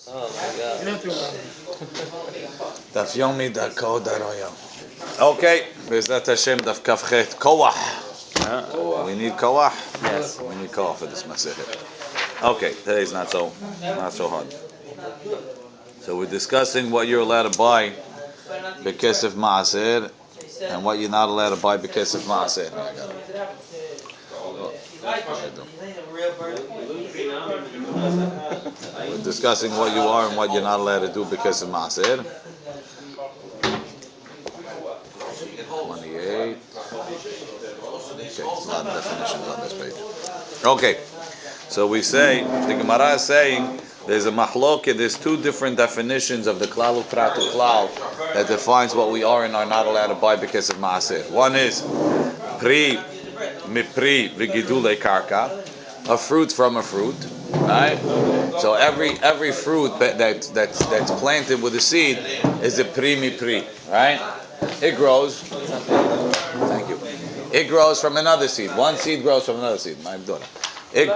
Oh my God. Daf Yomi Dako Daroyam. Okay, Bezrat Hashem Daf Kafchet Koach. We need Koach. Yes. We need Koach for this Masechet. Okay, today's not so hard. So we're discussing what you're allowed to buy Bekesef Maaser and what you're not allowed to buy Bekesef Maaser. We're discussing what you are and what you're not allowed to do because of Maaser. 28. Okay, a lot of definitions on this page. Okay, so we say, the Gemara is saying, there's a mahloket, there's two different definitions of the klal uprat klal that defines what we are and are not allowed to buy because of Maaser. One is pri mipri v'gidulei karka, a fruit from a fruit, right? So every fruit that's planted with a seed is a pri mipri, right? It grows. Thank you. It grows from another seed. One seed grows from another seed. My daughter.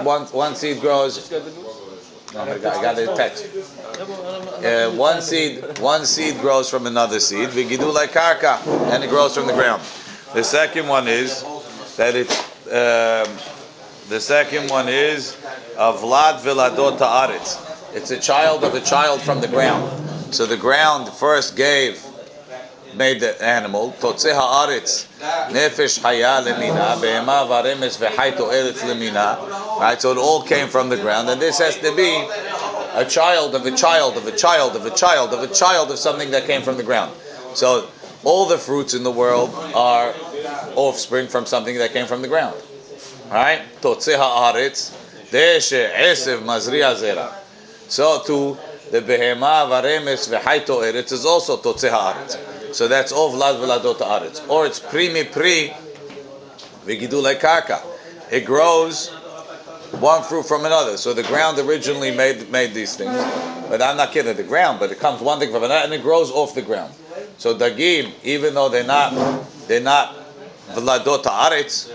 One seed grows. Oh my God, I got a text. One seed grows from another seed. V'gidulei karka, and it grows from the ground. The second one is that it's. The second one is Vlad Viladot Haaretz. It's a child of a child from the ground. So the ground first made the animal. Totzeh Haaretz Nefesh Haya Lemina Behema Varemes V'Hayto Eretz Lemina. Right. So it all came from the ground, and this has to be a child of a child of a child of a child of a child of something that came from the ground. So all the fruits in the world are offspring from something that came from the ground. Right? Totzeh haaretz, deshe esev mazriya zera. So too, the behema varemes v'hayto eretz is also totzeh haaretz. So that's all vlad v'ladot haaretz. Or it's pri mipri v'gidulei karka. It grows one fruit from another. So the ground originally made these things, but I'm not kidding. The ground, but it comes one thing from another, and it grows off the ground. So dagim, even though they're not v'ladot haaretz,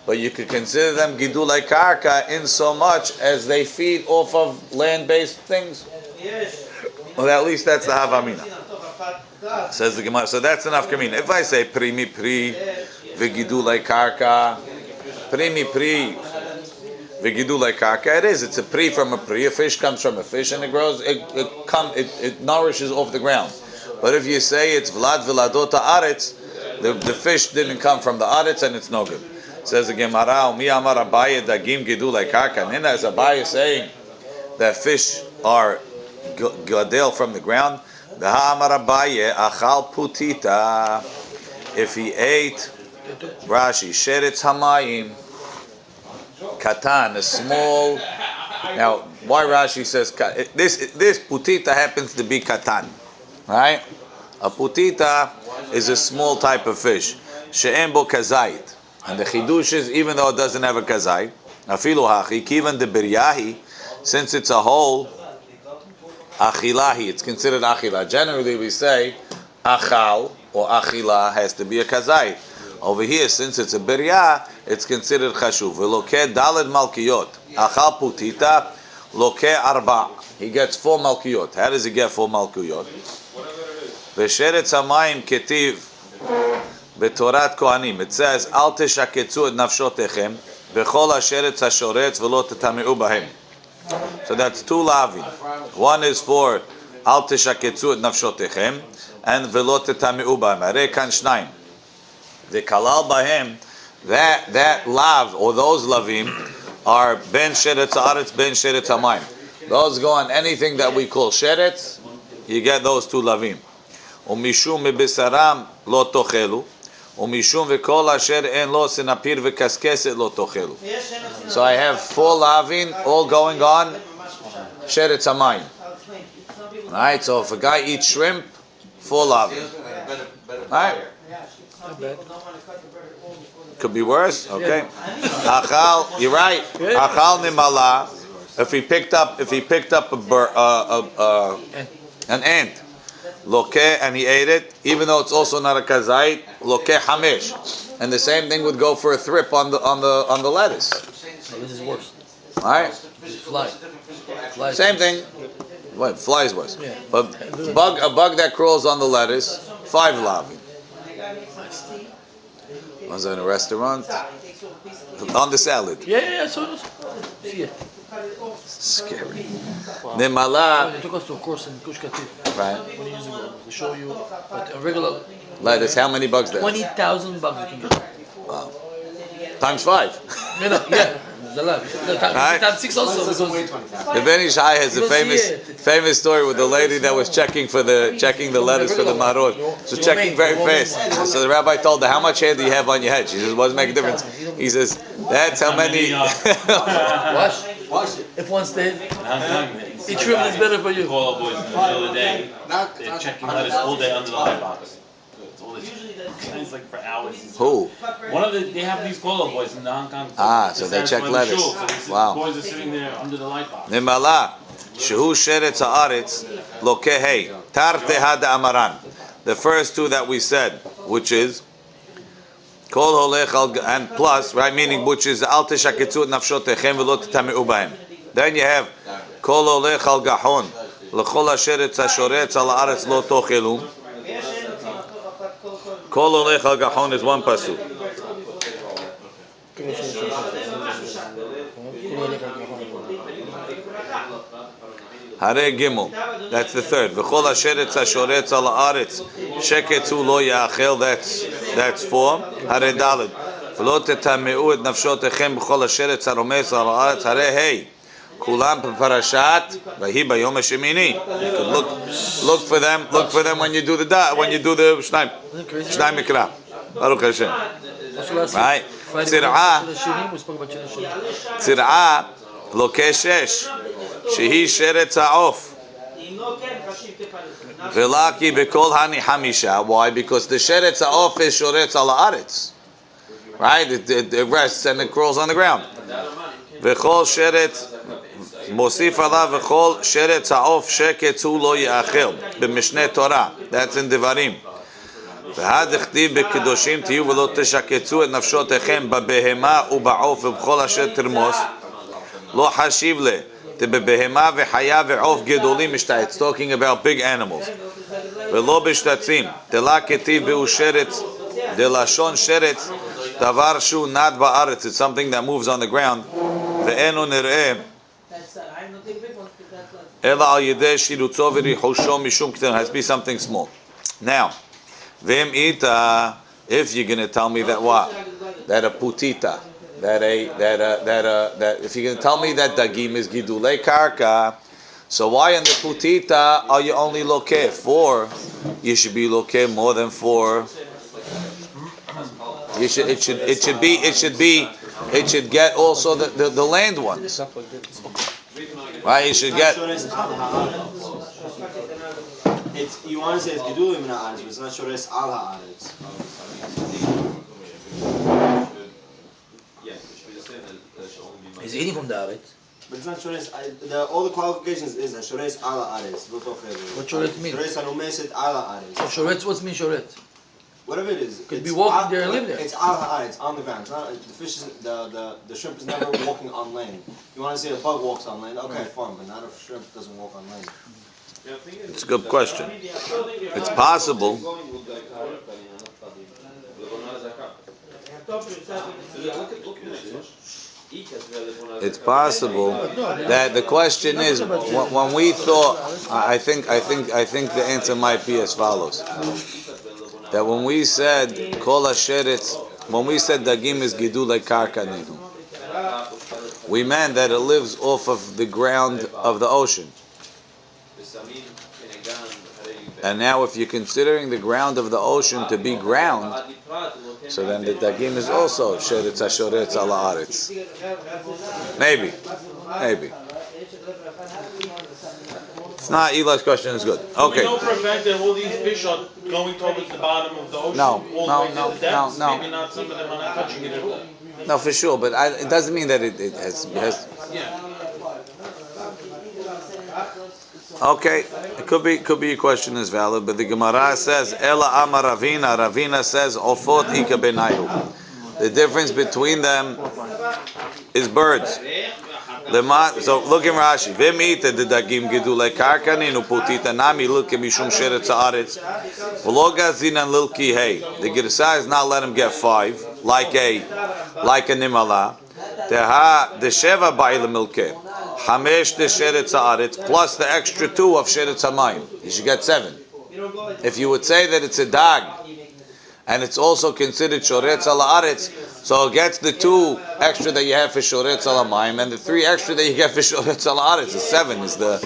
but you could consider them gidulei karka in so much as they feed off of land-based things. Well, at least that's the havamina. Says the Gemara. So that's enough kamina. If I say pri mi pri v'gidulei karka, pri mi pri v'gidulei karka, it is. It's a pri from a pri. A fish comes from a fish, and it grows. It nourishes off the ground. But if you say it's vlad v'ladot haaretz, the fish didn't come from the haaretz, and it's no good. Says the Gemara, Mi amar Abaye dagim gidulei karka. Nina is Abaye saying that fish are gadel from the ground. The amar Abaye achal putita. If he ate Rashi sheretz hamayim katan, a small. Now, why Rashi says this putita happens to be katan, right? A putita is a small type of fish. She'en bo kazait. And the chidush is, even though it doesn't have a kazai, afilu hachi, kivan de biryahi, since it's a whole, achilahi, it's considered achila. Generally we say, achal or achila has to be a kazai. Over here, since it's a biryah, it's considered chashuv. Loke daled malkiyot, achal putita, loke arba. He gets 4 malkiyot. How does he get 4 malkiyot? V'sheret samayim ketiv, B'torat Kohanim, it says, "Al teshaketzu et nafshotechem, v'chol asheretz hashoretz v'lo tetami'u bahem." So that's 2 lavin. One is for "Al teshaketzu et nafshotechem" and "v'lo tetami'u bahem." Arei kan shnayim. The kalal bahem, that lav or those lavim are ben sheretz haaretz, ben sheretz hamayim. Those go on anything that we call sheretz. You get those 2 lavim. Umishum mebesaram lo tochelu. Umishum v'kol asher en lo senapir v'kaskeset lo tochelu. So I have 4 lavin all going on sheretz hamayim. Right. So if a guy eats shrimp, 4 lavin. Right. Could be worse. Okay. Achal, you're right. Achal nimala. If he picked up an ant. Loke, and he ate it, even though it's also not a kazait. Loke hamish, and the same thing would go for a thrip on the lettuce. This is worse. All right. Fly. Same thing. What, flies was. Yeah. But a bug that crawls on the lettuce, 5 lavin. Was in a restaurant. On the salad. Yeah. So see it. Scary. Wow. Nimala. They took us to a course in Gush Katif. Right. 20 years ago. They show you a regular Lettuce. How many bugs there? 20,000 bugs you can get. Wow. Times 5. Yeah. Times 6 also. The Ben Ish Hai has a famous story with the lady that was checking the lettuce for the maror. So checking very fast. So the rabbi told her, "How much hair do you have on your head?" She says, "What does it make a difference?" He says, "That's how many." Wash it. If one stays, each trim is better for you. Call boys the other day. They're checking lettuce all day under the light box. It's like for hours. Who? They have these call boys in the Hong Kong. So they check lettuce. Wow. Boys are sitting there under the light box. Nimala, shehu sheretz haaretz lokehei tarte hada amaran. The first two that we said, which is kol holech and plus, right? Meaning which is al teshaketzu et nafshotechem v'lo titami'u bahem. Then you have kol holech al gahon l'chol sheretz hashoretz al haaretz lo tochelu. Kol olech al gahon is one pasuk. Hare Gimel, that's the third. V'chol asheretz hashoretz al haaretz sheketzu lo ya'achel, that's 4. Hare Daled, v'lo tetameu et nafshotechem b'chol asheretz haromes al haaretz. Hare Hey, kulam parashat v'hi bayom hashemini. You could look for them when you do the Shnai Mikra. Baruch Hashem. Right? Tzir'ah lokeh 6 shehi sheretz ha'of v'laki b'kol hani hamisha. Why? Because the sheretz ha'of is shoretz al haaretz. Right? It rests and it crawls on the ground. V'chol sheretz Mosif alav v'chol sheretz ha'of sheketzu lo ya'achel b'mishneh Torah. That's in Devarim. V'had ichtiv b'kedoshim tiyu v'lo teshaketzu et nafshotechem b'behema u'ba'of v'b'chol asher tirmos lo hashiv le b'behema v'chaya v'of gedolim mishtah. It's talking about big animals. V'lo b'shtatzim tela ketiv b'u sheretz delashon sheretz davar shu nad ba'aretz. It's something that moves on the ground. Ve'enu nir'eh Ela al yedeh shirutzo v'richosho mishum k'ter. Has to be something small. Now, v'em ita. If you're going to tell me that what, that a putita, that if you're going to tell me that dagim is gidulei karka, so why in the putita are you only lokeh 4? You should be lokeh more than 4. It should get also the land ones. Right, you should get. It's, you want to say it's gedulim in ha'aretz, but it's not shores al ha'aretz. He's eating from the haaretz. But it's not shores. All the qualifications is shores al ha'aretz. What shoretz mean? Shores hanumeset al ha'aretz. So shoretz, what's mean shoretz? Whatever it is. Could be walking there and live there. It's al ha'aretz, on the ground. It's not, the fish is, the shrimp is never walking on land. You want to say a bug walks on land? Okay, fine, but not a shrimp doesn't walk on land. It's a good question. It's possible. It's possible that the question is when we thought. I think the answer might be as follows. That when we said kol hasheretz, when we said dagim is gidulei karka ninu, we meant that it lives off of the ground of the ocean. And now if you're considering the ground of the ocean to be ground, so then the dagim is also sheretz hashoretz al haaretz. Maybe. It's not. Eli's question is good. Okay. We know for a fact that all these fish are going towards the bottom of the ocean. No. Maybe not. Some of them are not touching it at all. No, for sure, but it doesn't mean that it has. Yeah. Okay, it could be your question is valid, but the Gemara says Ela Amar Ravina. Ravina says Ofot Ika Benayu. The difference between them is birds. So look in Rashi. V'mita the dagim gidulei karka ninu putita nami lilke mishum sheretz haaretz. V'lo gazinan lilki hey. The Girsa is not let him get 5 like a nimala. Teha the sheva ba'ila milke. Hamesh the sheretz haaretz plus the extra 2 of sheretz hamayim. You should get 7. If you would say that it's a dag and it's also considered shoretz al haaretz, so it gets the 2 extra that you have for shoretz al hamayim and the 3 extra that you get for shoretz al haaretz. The 7 is the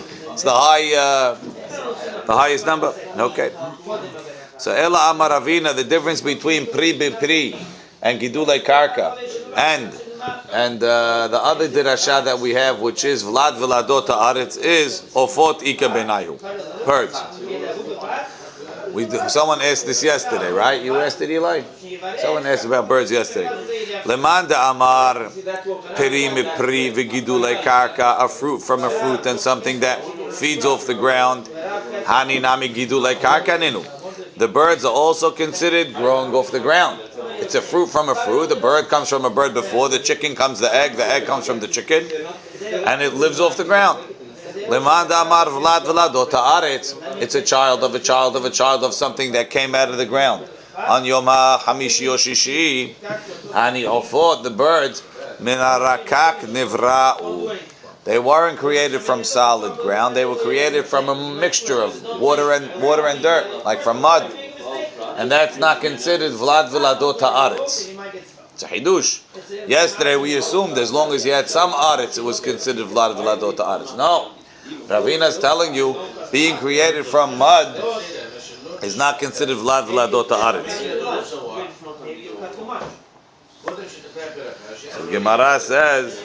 highest number. Okay. So ela amaravina, the difference between pri b'pri and gidulei karka and the other dirasha that we have, which is vlad v'ladot haaretz, is ofot ika benayu, birds. Someone asked this yesterday, right? You asked it, Eli? Someone asked about birds yesterday. Leman da amar peri mipri v'gidulei karka, a fruit from a fruit and something that feeds off the ground. Hani nami gidulei karka ninu. The birds are also considered growing off the ground. It's a fruit from a fruit. The bird comes from a bird before. The chicken comes the egg comes from the chicken. And it lives off the ground. It's a child of a child of a child of something that came out of the ground. On Yoma Hamishi Yoshishi, Ani Ofot, the birds, Minarakak Nivra'u. They weren't created from solid ground. They were created from a mixture of water and dirt, like from mud. And that's not considered Vlad Viladot Haaretz. It's a hidush. Yesterday we assumed as long as you had some Haaretz, it was considered Vlad Viladot Haaretz. No. Ravina is telling you, being created from mud is not considered Vlad Viladot Haaretz. So Gemara says,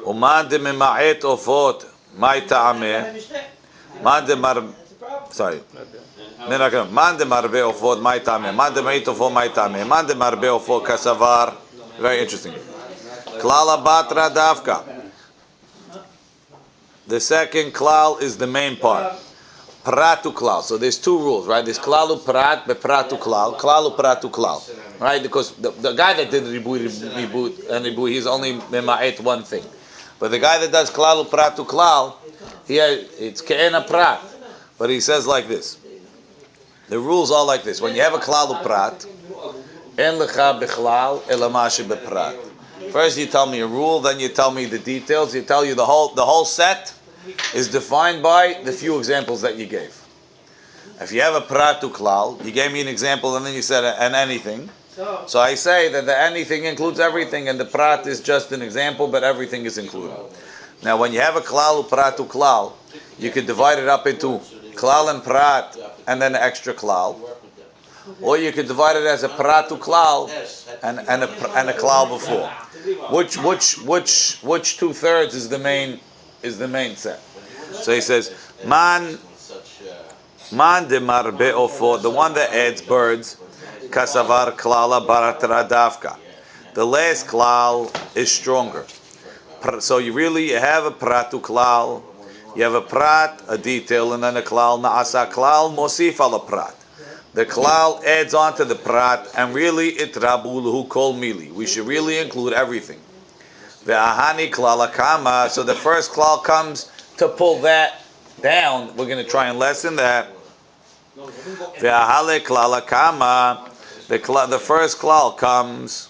Uman de mema'et ofot, mai ta'ameh, man de marbe ofot, mai ta'ameh, man de ma'et ofot, mai ta'ameh, man de marbe ofot, kasavar. Very interesting. Klala batra davka. The second klal is the main part. Pratu klal. So there's 2 rules, right? There's klalu prat, be pratu klal. Klalu pratu klal. Right? Because the guy that did ribui, he's only mema'et one thing. But the guy that does klalu pratu klal, it's ke'ena prat. But he says like this. The rules are like this. When you have a klalu prat, en lecha bichlal elamashi beprat. First you tell me a rule, then you tell me the details. You tell you the whole set is defined by the few examples that you gave. If you have a pratu klal, you gave me an example and then you said an anything. So I say that the anything includes everything and the prat is just an example, but everything is included. Now when you have a klal pratu klal, you could divide it up into klal and prat and then an extra klal. Or you could divide it as a pratu klal and a klal before. Which 2/3 is the main set? So he says, man de marbe ofo, the one that adds birds, kasavar klala baratra davka. The last klal is stronger. So you have a pratu klal, you have a prat, a detail, and then a klal naasa klal mosif ala prat. The klal adds on to the prat, and really it rabuluhu kol mili. We should really include everything. Ve'ahani klala kama. So the first klal comes to pull that down. We're going to try and lessen that. Ve'ahale klala kama. The first klal comes.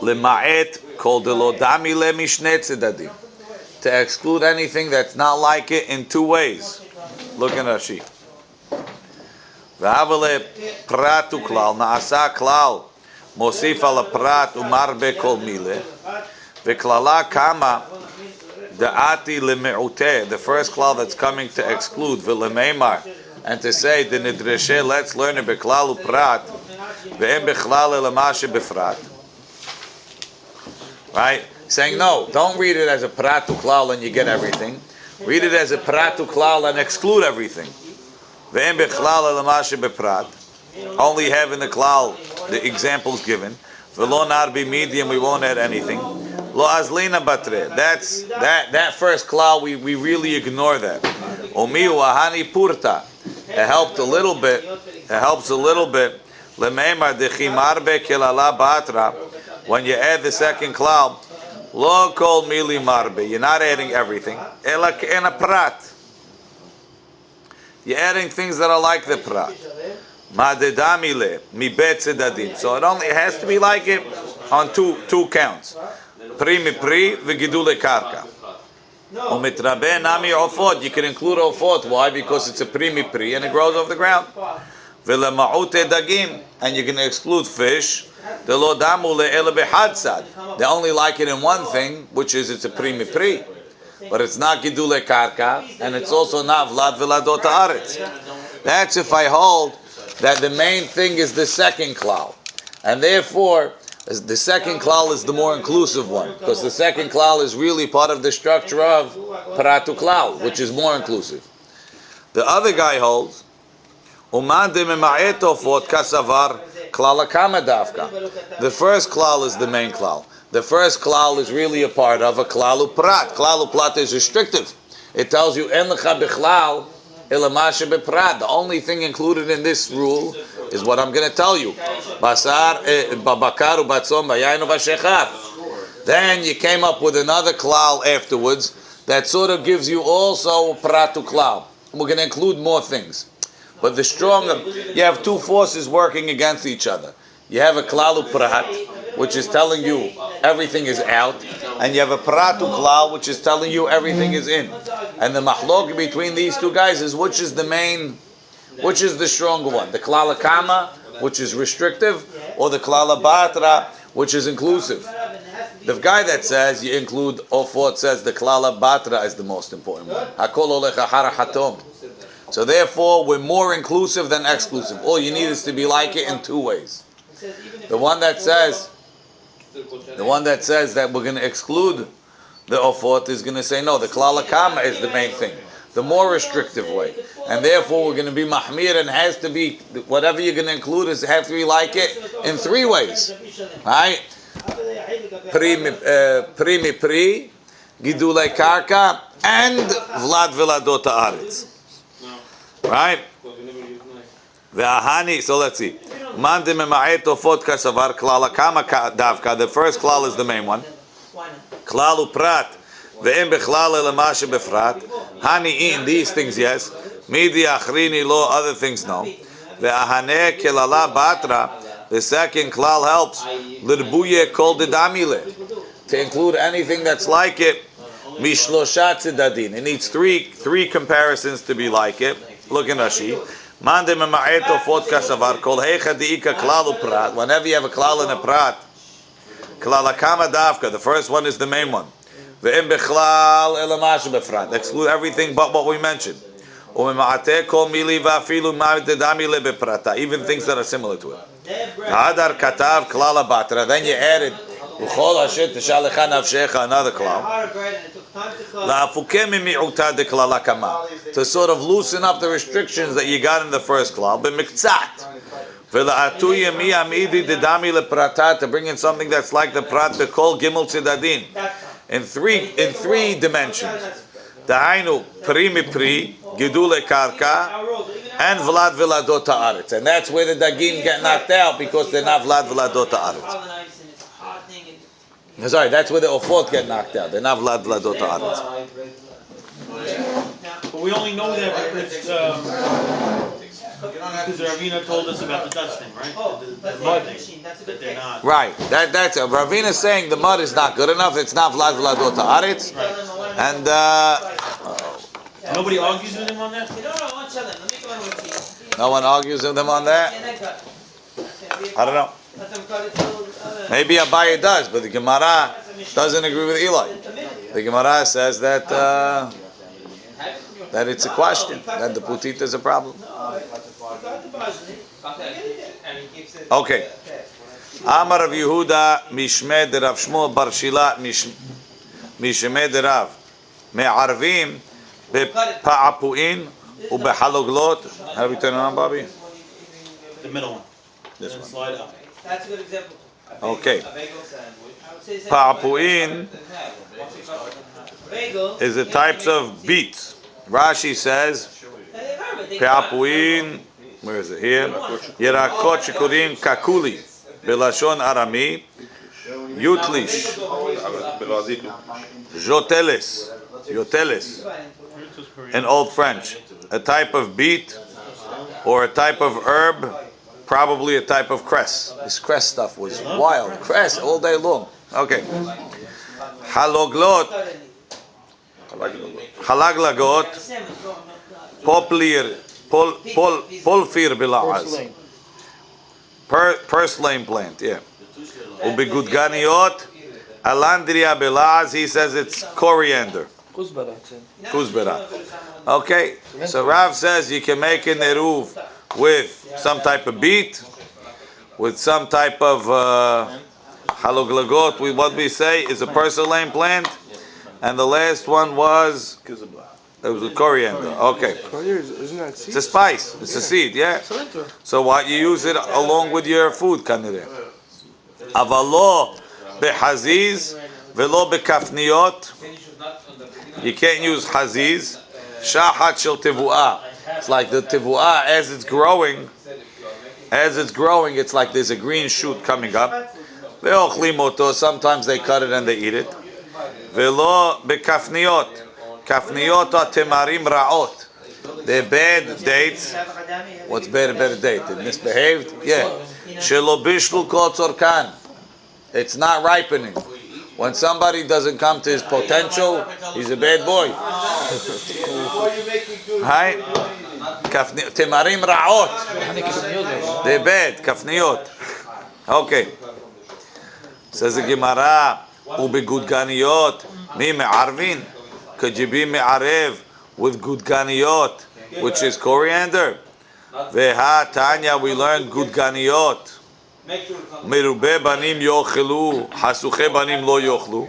Lema'et kol delodami lemishne tzedadim. To exclude anything that's not like it in 2 ways. Look at Rashi. V'havale pratu klal naasa klal mosif ala prat umarbe kol mile v'klala kama da'ati leme'ute. The first klal that's coming to exclude v'lemeimar and to say the nidreshe, let's learn it beklal uprat ve'em bechlal elamashe befrat. Right? Saying no, don't read it as a pratu klal and you get everything. Read it as a pratu klal and exclude everything. Ve'em bechlal elamashe befrat. Only have in the klal the examples given. V'lo narbi medium, we won't add anything. Lo azlina batre. That first klal we really ignore that. Omi ahani purta. It helped a little bit. It helps a little bit. Lemeimar dechimarbe kilala batra. When you add the second klal, lo kol mili marbe. You're not adding everything. Ela in a prat. You're adding things that are like the prat. Madedamile mi bet sedadim. So it only has to be like it on two counts. Pri mi pri v'gidule karka. Umitrabe nami ofot. You can include ofot. Why? Because it's a pri mi pri and it grows off the ground. V'le ma'ute dagim. And you can exclude fish. The lo damu le'ele behadsad. They only like it in one thing, which is it's a pri mi pri. But it's not gidule karka, and it's also not vlad v'ladot haaretz. That's if I hold that the main thing is the second klal, and therefore the second klal is the more inclusive one, because the second klal is really part of the structure of paratu klal, which is more inclusive. The other guy holds uman de mema'etofot kasavar klal akama davka. The first klal is the main klal. The first klal is really a part of a klalu prat. Klalu prat is restrictive. It tells you en lecha bichlal ilamashe beprat. The only thing included in this rule is what I'm going to tell you. Basar babakar ubatzon bayayin ubashechar. Then you came up with another klal afterwards that sort of gives you also pratu klal. We're going to include more things. But the stronger, you have two forces working against each other. You have a klalu prat, which is telling you everything is out, and you have a pratu klal, which is telling you everything is in. And the mahlok between these two guys is which is the stronger one? The klal kama, which is restrictive, or the klal batra, which is inclusive? The guy that says you include ofot says the klal batra is the most important one. Hakol olecha harahatom. So therefore, we're more inclusive than exclusive. All you need is to be like it in two ways. The one that says that we're going to exclude the ofot is going to say no. The klal kama is the main thing, the more restrictive way, and therefore we're going to be mahmir, and has to be whatever you're going to include is have to be like it in three ways, right? Pri mi pri, gidulei karka, and vlad v'ladot haaretz, right? Ve'ahani. So let's see. The first klal is the main one. Klal uprat. Ve'em bechlal elamashe befrat. Hani in these things, yes. Midi achrini lo, other things no. Ve'ahane kelala batra. The second klal helps. L'rbuye kol dedamile. To include anything that's like it. Mishloshat tzedadin. It needs three comparisons to be like it. Look in Rashi. Whenever you have a klal and a prat, klal kama davka, the first one is the main one. Exclude everything but what we mentioned. Even things that are similar to it. Then you added another klal. To sort of loosen up the restrictions that you got in the first klal, to bring in something that's like the prat, to call gimel tzedadin in three dimensions. Dahainu pri mi pri, gidule karka, and vlad v'ladot haaretz, and that's where the dagim get knocked out because they're not vlad v'ladot haaretz. Sorry, that's where the ofot get knocked out. They're not vlad v'ladot haaretz. But we only know that because Ravina told us about the dust thing, right? The mud thing, that they're not. Right. That's Ravina is saying the mud is not good enough. It's not vlad v'ladot haaretz. Right. And nobody argues with him on that. no one argues with them on that. I don't know. Maybe Abaye does, but the Gemara doesn't agree with Eli. The Gemara says that it's a question, that the putita is a problem. Okay. Amar Rav Yehuda mishmeh de Rav Shmuel bar Shila mishmeh de Rav me'arvim be'pa'apuin u'behaloglot. How do we turn it on, Bobby? The middle one. This Then one. slide up. That's a good example. Okay. Pa'apuin Pa'apuin is the types of beets. Rashi says Pe'apuin, where is it? Here. Yerakot shekurim kakuli. Belashon arami. Yutlish. Joteles. Yoteles. In Old French. A type of beet or a type of herb, probably a type of cress. This cress stuff was wild. Cress all day long. Okay. Haloglot. Halaglagot. Polfir bila'az. Purslane plant, yeah. Ubigudganiot. Alandria bila'az, he says it's coriander. Kuzbera. Okay, so Rav says you can make an eruv with some type of beet, with some type of haloglagot. What we say is a purslane plant, and the last one was it was a coriander. Okay, it's a spice. It's a seed. Yeah. So what you use it along with your food, kanire. Avalo behaziz velo bekafniot. You can't use haziz. Shahat shel tevuah. It's like the tevuah as it's growing. It's like there's a green shoot coming up. Sometimes they cut it and they eat it. Velo bekafniot. Kafniot are temarim ra'ot. They're bad dates. What's bad about a date? It misbehaved? Yeah. Shelo bishlu kol tzorkan. It's not ripening. When somebody doesn't come to his potential, he's a bad boy. Hi. Temarim ra'ot. They're bad. Kafniot. Okay. Says the Gemara, ubigudganiot mi me'arvin. Could you be me'arev with gudganiot, which is coriander? Veha Tanya, we learned gudganiot. Merube banim yochelu, hasuche banim lo yochlu.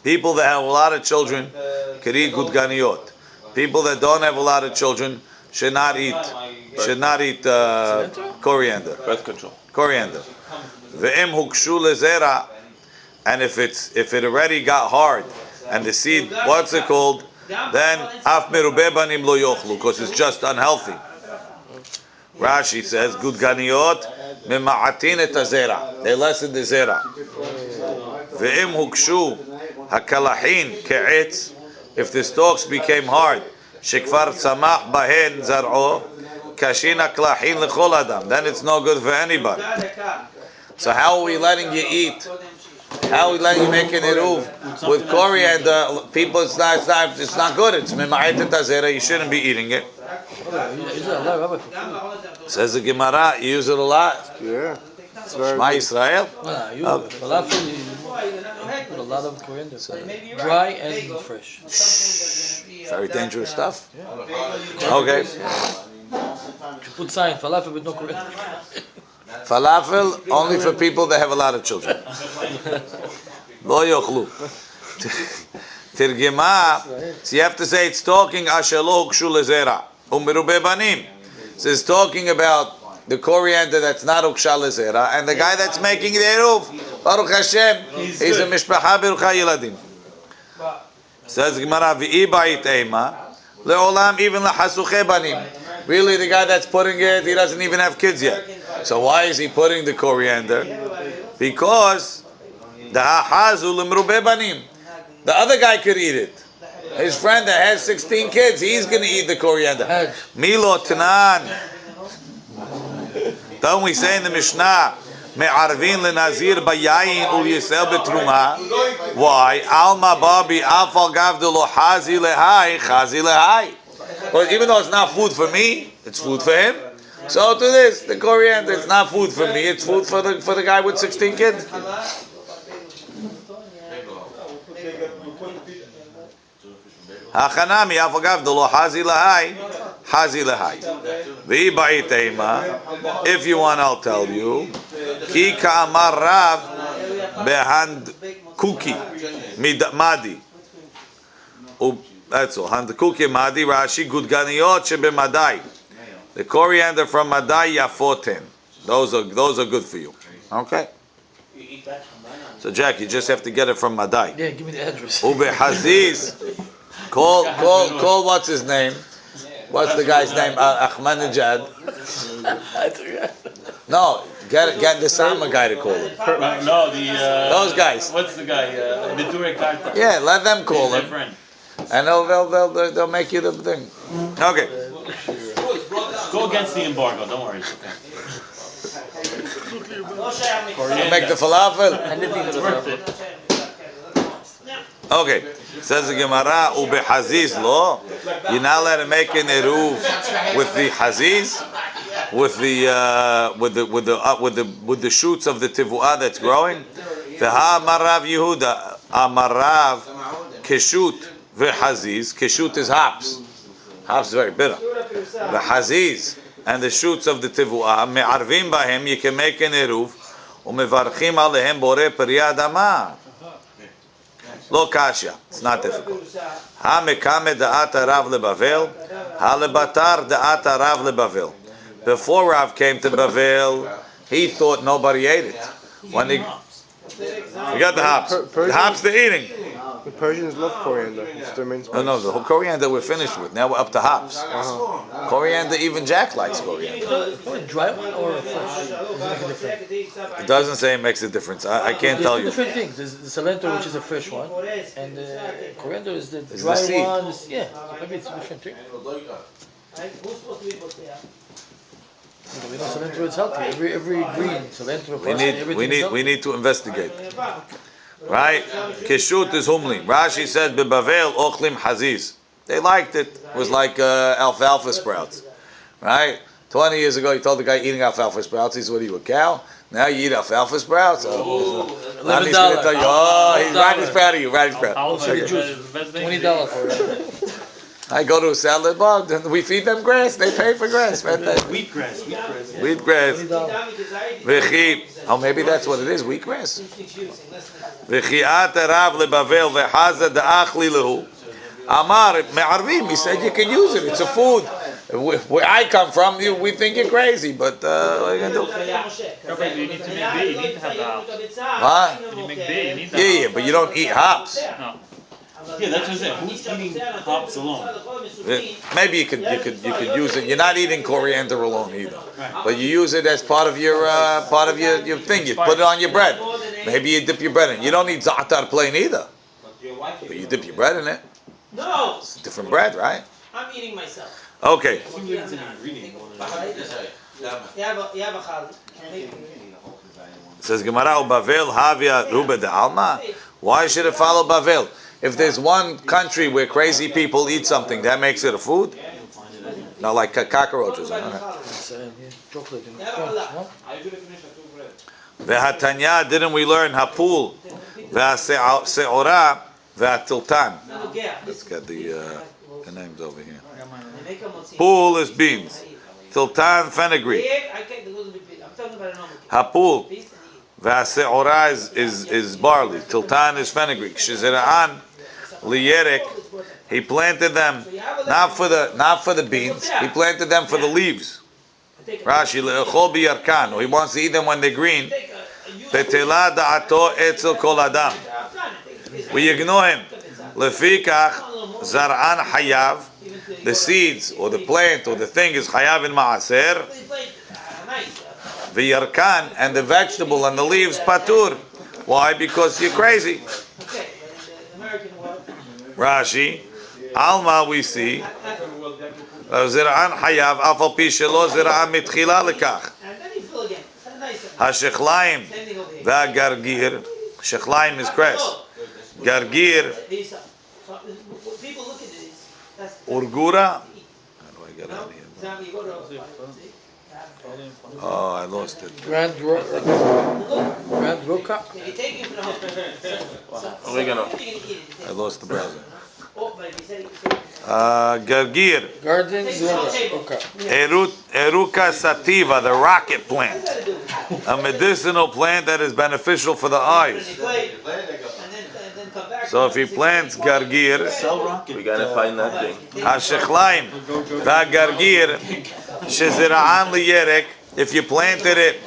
People that have a lot of children can eat gudganiot. People that don't have a lot of children should not eat coriander. Birth control. Coriander. Ve'em hukshu lezera, and if it already got hard and the seed, what's it called? Then af merube banim lo yochlu, because it's just unhealthy. Rashi says, gudganiot mema'atin et hazera. They lessen the zera. Ve'im hukshu hakalahin ke'etz. If the stalks became hard, shekvar tzamach bahen zar'o, kashin haklahin lechol adam. Then it's no good for anybody. So how are we letting you eat? How are we letting you make an eruv with coriander? People, it's not good. It's mema'atin et hazera. You shouldn't be eating it. Says the Gemara, you use it a lot? Yeah. Shema Yisrael? Falafel, you put a lot of coriander. Dry and fresh. Very dangerous stuff. Okay. You put sign, falafel with no coriander. Falafel only for people that have a lot of children. Lo yochlu. Tirgema, so you have to say it's talking ashelo hukshu lezera. Umirube banim. So it's talking about the coriander that's not uksha lezera, and the guy that's making the eruv. Baruch Hashem, he's a mishpacha berucha yiladim. Says Gemara, v'i ba'it ema leolam even lahasuche banim. Really, the guy that's putting it, he doesn't even have kids yet. So why is he putting the coriander? Because the hahazu limrube banim. The other guy could eat it. His friend that has 16 kids, he's going to eat the coriander. Milo Tanan. Don't we say in the Mishnah, Me'arvin le'nazir bayayin u'yisel betruma? Why? Alma babi afal gavdelo hazi lehai, chazi lehai. But even though it's not food for me, it's food for him. So to this, the coriander, it's not food for me, it's food for the guy with 16 kids. Hachanami afagav delo hazi lahai, hazi lahai. V'iba'itema. If you want, I'll tell you. Ki ka'amar rav behand kuki madi. That's all. Hand kuki madi. Rashi gudganiot shebemadai. The coriander from Madai yafoten. Those are good for you. Okay. So Jack, you just have to get it from Madai. Yeah, give me the address. Ube Haziz. Call what's his name? What's the guy's name? Ahmadinejad. No, get the Sama guy to call him. No, the Those guys. What's the guy? The Durek Karta. Yeah, let them call him, Friend. and they'll make you the thing. Okay. Go against the embargo. Don't worry. It's okay. You make the falafel. It's worth it. Okay. Says the Gemara, ubehaziz lo. You're not allowed to make an eruv with the haziz, with the shoots of the tivuah that's growing. Veha amarav Yehuda, amarav keshut vehaziz. Keshut is hops. Hops is very bitter. The haziz and the shoots of the tivuah me'arvim bahem. You can make an eruv. Umevarchim alehem borei periya adama. Lo kasha. It's not difficult. Ha mekame da'ata Rav leBavel. Ha lebatar da'ata Rav leBavel. Before Rav came to Bavel, he thought nobody ate it. When he got the hops. The hops they're eating. The Persians love coriander. It's their main spice. No, the whole coriander we're finished with. Now we're up to hops. Coriander, even Jack likes coriander. Dry one or fresh? Does it make a difference? It doesn't say it makes a difference. I can't tell you. There's different things. There's the cilantro, which is a fresh one, and the coriander is the It's dry the seed. one. Yeah, maybe it's a different thing. You know, cilantro is healthy. Every green cilantro. We need to investigate. Right? Keshut is humli. Rashi said bebavel ochlim haziz. They liked it. It was like alfalfa sprouts. Right? 20 years ago, you told the guy eating alfalfa sprouts, he said, what are you, a cow? Now you eat alfalfa sprouts? Lami's going to tell you, he's right proud of you, right proud. $20 for it. I go to a salad bar, we feed them grass, they pay for grass. Wheatgrass. Wheatgrass. Oh, maybe that's what it is, wheatgrass. Amar me'arvim, he said you can use it, it's a food. Where I come from, we think you're crazy, but what are you going to do? Rabbi, you need to make beer, you need to have the hops. What? When you make beer, you need the Yeah, but you don't eat hops. No. Yeah, that's what I said. Who's eating hops alone? Maybe you could use it. You're not eating coriander alone either, but you use it as part of your your thing. You put it on your bread. Maybe you dip your bread in. You don't need za'atar plain either, but you dip your bread in it. No! It's different bread, right? I'm eating myself. Okay. Says Gemara, Bavel havia ruba de alma. Why should it follow Bavel? If there's one country where crazy people eat something, that makes it a food? Not like cockroaches. Chocolate. Vehatanya, didn't we learn hapul? Ve'se'ora, ve'atiltan. Let's get the names over here. Pul is beans. Tiltan, fenugreek. Hapul. Ve'se'ora is barley. Tiltan is fenugreek. Shizera'an liyerek. He planted them not for the beans. He planted them for the leaves. Rashi le'echol biyarkan. He wants to eat them when they're green. Betela da'ato etzel kol adam. We ignore him. Lefikach zar'an hayav. The seeds or the plant or the thing is hayav in ma'aser. V'yarkan, and the vegetable and the leaves patur. Why? Because you're crazy. Rashi, Alma we see. Zira'an hayav afal pi shelo zira'an mitchila lekach. Hashechlaim v'agargir. Shechlaim is cress. Gargir. Urgura. How do I get out of here? Oh, I lost it. Grand Roca. I lost the browser. Gargir. Garden Roca. Eruca sativa, the rocket plant. A medicinal plant that is beneficial for the eyes. So if he plants gargir, We gotta find that thing. hashechlaim, the gargir, shezira'an liyerek, if you planted it,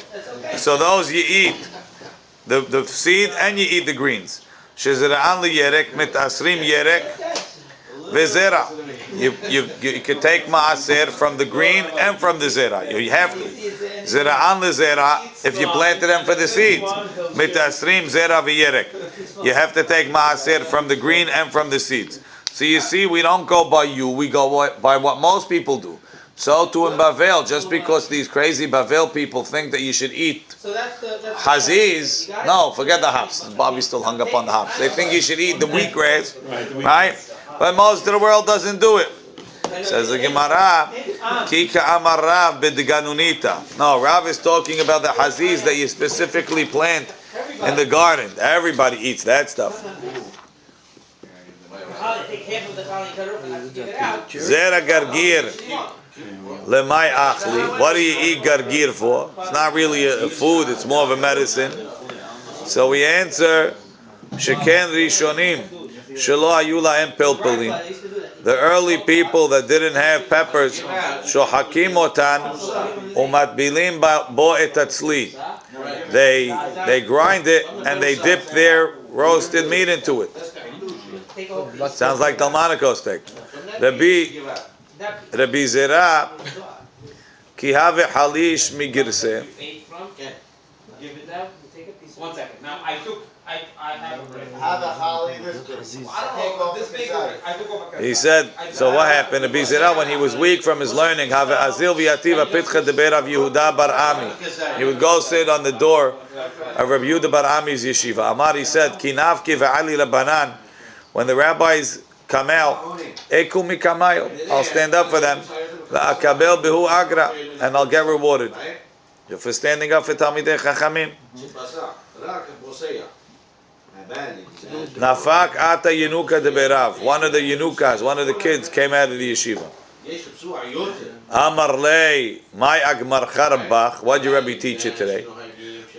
so those you eat, the seed and you eat the greens. Shezira'an liyerek, mitasrim yerek, V'zera. You can take maaser from the green and from the zera. You have to. Zera'an lezera, if you planted them for the seeds. Mitasrim zera v'yerek. You have to take maaser from the green and from the seeds. So you see, we don't go by you, we go by what most people do. So too in Bavel, just because these crazy Bavel people think that you should eat Haziz, no, forget the hops. Bobby's still hung up on the hops. They think you should eat the wheatgrass, right? But most of the world doesn't do it. Says the Gemara, Kika Amar Rav b'deganunita. No, Rav is talking about the Haziz that you specifically plant in the garden. Everybody eats that stuff. Zera gargir. Lemay achli. What do you eat gargir for? It's not really a food, it's more of a medicine. So we answer, Sheken rishonim, shelo hayu lahem pelpelim. The early people that didn't have peppers, shohakim otan, umatbilim bo et atzli. They grind it and they dip their roasted meat into it. Sounds like Delmonico steak. Rabbi Zera, ki have halish migirse. One second. Now I have a break. Have a holly this big. He said, so what happened? Rabbi Zera, when he was weak from his learning, have azil v'yativa pitcha deberav Yehuda bar Ami. He would go sit on the door of Rabbi Yehuda bar Ami's yeshiva. Amar, he said, kinavki v'ali labanan. When the rabbis come out, Eku mikamayo, I'll stand up for them. La'akabel behu agra, and I'll get rewarded. You're for standing up for Talmidei Chachamim. Nafak ata yenuka deberav. One of the yenukas, one of the kids came out of the yeshiva. Amar lei, my agmar charabach. What did your Rabbi teach you today?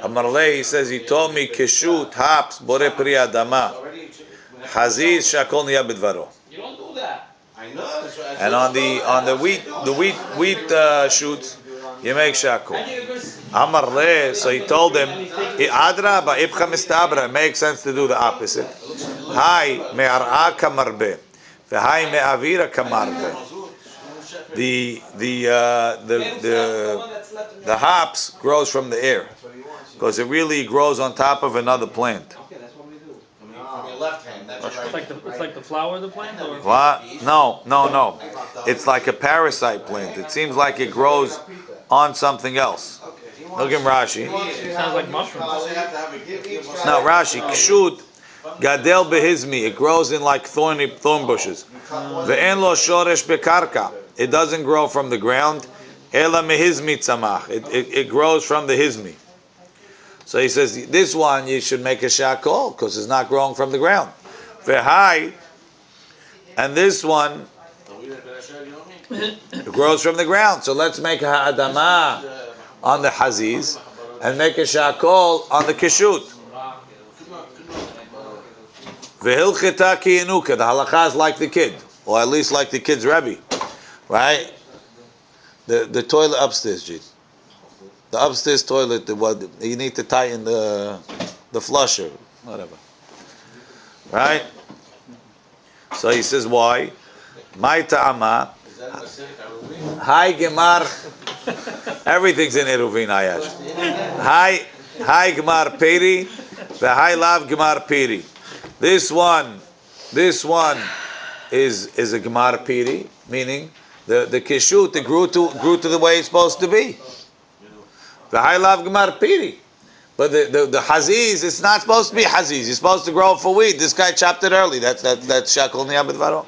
Amar lei, he says, he told me, keshut, haps, bore pri adama. Haziz shakol niya bidvaro. You don't do that. I know. And on the wheat shoots, you make shakol. Amar le, so he told him, adra ba'ibcha mistabra. It makes sense to do the opposite. Hai me'ar'a kamarbe, v'hai me'avira kamarbe. The hops grows from the air because it really grows on top of another plant. Left hand. That's right. It's like the flower of the plant, or What? No. It's like a parasite plant. It seems like it grows on something else. Look at Rashi. it sounds like mushrooms. No, Rashi. Kshut gadel behizmi. It grows in like thorn bushes. Ve'en lo shoresh bekarka. It doesn't grow from the ground. Ela mehizmi tzamach. It grows from the hizmi. So he says, this one you should make a shakol because it's not growing from the ground. V'hai, and this one it grows from the ground. So let's make a adama on the haziz and make a shakol on the keshut. V'hilcheta ki yenuka. The halacha is like the kid, or at least like the kid's Rabbi, right? The toilet upstairs, G. The upstairs toilet, you need to tighten the flusher, whatever. Right? So he says, why? My ta'ama. Hi Gemar. Everything's in Eruvin, Ayash. Hi Gemar Peri. The Hi Lav Gemar Peri. This one is a Gemar Peri, meaning the keshut, it grew to the way it's supposed to be. The high love gemar piri, but the haziz, it's not supposed to be haziz. It's supposed to grow for wheat. This guy chopped it early. That's shakol niya b'dvaro.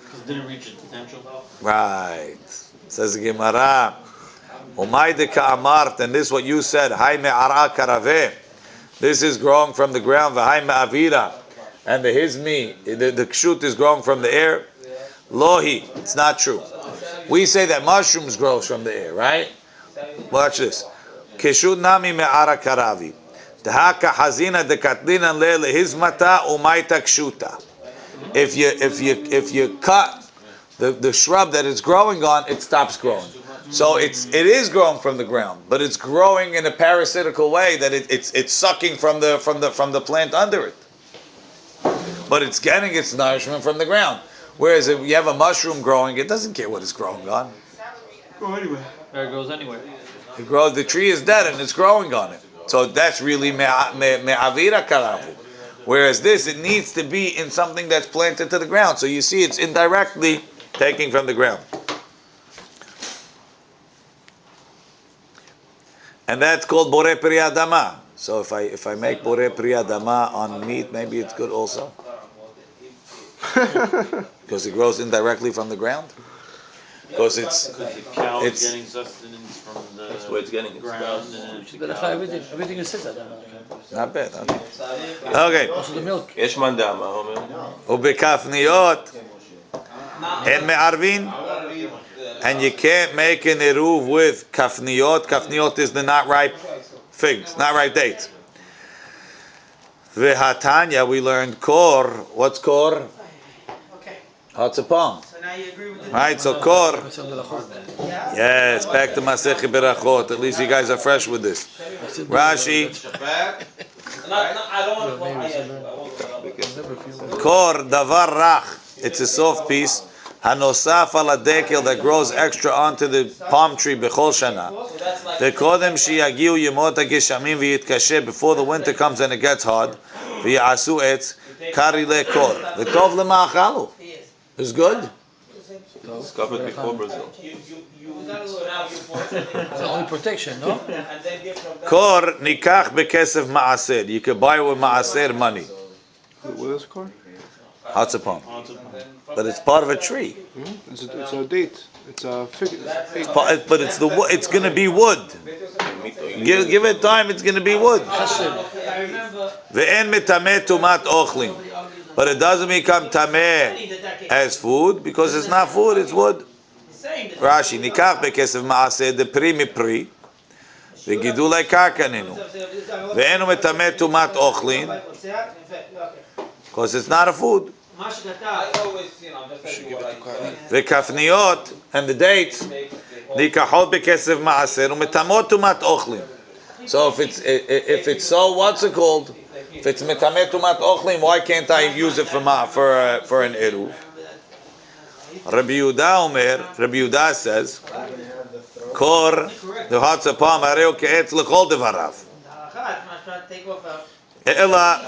Because it didn't reach its potential. Right. Says the Gemara, Umay de ka'amart, and this is what you said. Hay me'ara karaveh. This is growing from the ground. V'hay me'avira, and the hizmi, the kshut is growing from the air. Lohi, it's not true. We say that mushrooms grow from the air, right? Watch this. Keshut nami me'ara karavi. Tahaka hazina de katlina le lehizmata umayta kshuta. If you cut the shrub that it's growing on, it stops growing. So it is growing from the ground, but it's growing in a parasitical way that it's sucking from the plant under it. but it's getting its nourishment from the ground. Whereas if you have a mushroom growing, it doesn't care what it's growing on. Grow anywhere. There it goes anywhere. It grows. The tree is dead and it's growing on it. So that's really me'avira karavu. Whereas this, it needs to be in something that's planted to the ground. So you see, it's indirectly taking from the ground. And that's called bore pri adama. So if I make bore pri adama on meat, maybe it's good also. Because it grows indirectly from the ground. Because it's the cow is getting sustenance from the That's where it's getting its ground. stuff. And That's how everything is sit. not bad. Okay. Also the milk. יש מנדמה, אומר. ובכפניות אין מערבין, and you can't make an eruv with kafniyot. Kafniyot is the not ripe figs, not ripe dates. V'hatanya, we learned kor. What's kor? Hatzapam. So now you agree with the Right, so kor. Yes, back to Masechet Berachot. At least you guys are fresh with this. Rashi. I don't want to Kor davar rach. It's a soft piece. Hanosaf al hadekel that grows extra onto the palm tree bechol shana. Vekodem shiyagiu yemot hageshamim v'yitkashe. Before the winter comes and it gets hard. V'yasu etz kari lekor. V'tov lema'achalu. It's good. Discovered before Brazil. It's only protection, no? Kor nikach bekesef ma'aser. You can buy it with ma'aser money. What is it called? Hatzapam. But it's part of a tree. It's a date. It's a fig. But it's going to be wood. Give it time. It's going to be wood. Ve'en metameh tumat ochlin. But it doesn't become tameh as food because it's not food. It's wood. Rashi nikach bekesef ma'aseh de pri mipri v'gidulei karka ninu ve'enu metameh tumat ochlin because it's not a food. V'kafniyot and the dates nikachot bekesef ma'aseh u'metamot tumat ochlin. So if it's so, what's it called? If it's metameh tumat ochlin, why can't I use it for an eruv? Rabbi Yehuda says, Kor the hatzapam hareu ke'etz l'chol devarav. Ela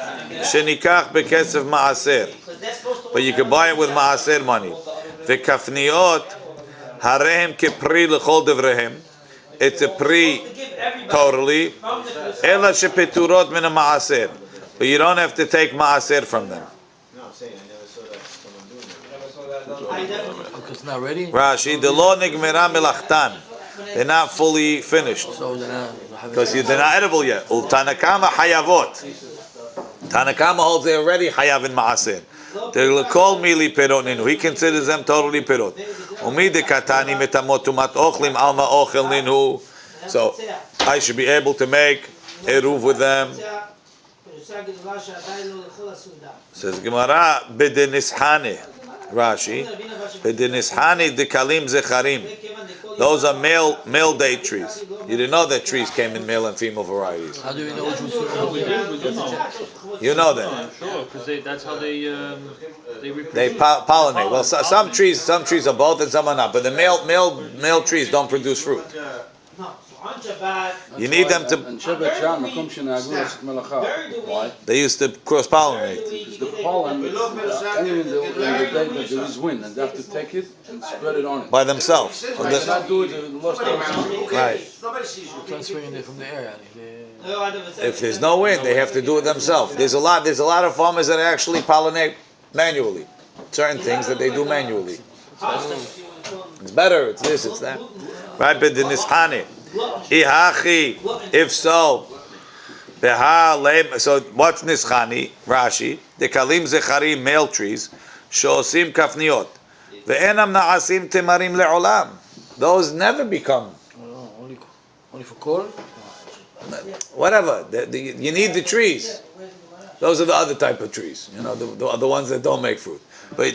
shenikach bekesef ma'aser. But you can buy it with ma'aser money. V'kafniyot harehem kepri l'chol devrehem. It's a pri totally. Ela shepeturot min ma'aser. But you don't have to take ma'aser from them. It's not ready. Rashi, the lo nigmera melachtan. They're not fully finished. So Because they're not edible yet. Tanakama hayavot. Tanakama holds they're already hayav in ma'aser. They'll call mili perot ninu. He considers them totally perot. Umi de katani metamot tumat ochlim alma ochel ninu. So I should be able to make eruv with them. Says Gemara b'denishane. Rashi b'denishane dekalim zecharim. Those are male date trees. You didn't know that trees came in male and female varieties. how do we know which one's You know them. sure, because that's how they reproduce. They pollinate. Well, some trees are both and some are not. But the male trees don't produce fruit. You need them to. Why? They used to cross pollinate. Because the pollen, only in the day that there is wind, and they have to take it and spread it on it. By themselves. They cannot do it in the lost Right. transferring it from the air? If there's no wind, they have to do it themselves. There's a lot of farmers that actually pollinate manually. Certain things that they do manually. It's better. It's this. It's that. Right? But the nishane. Ihachi. If so. So what's nischani? Rashi. The kalim zecharim, male trees. Shosim kafniot. Ve'enam na'asim temarim le'olam. Those never become. Only for corn? Whatever. You need the trees. Those are the other type of trees. You know, the ones that don't make fruit. But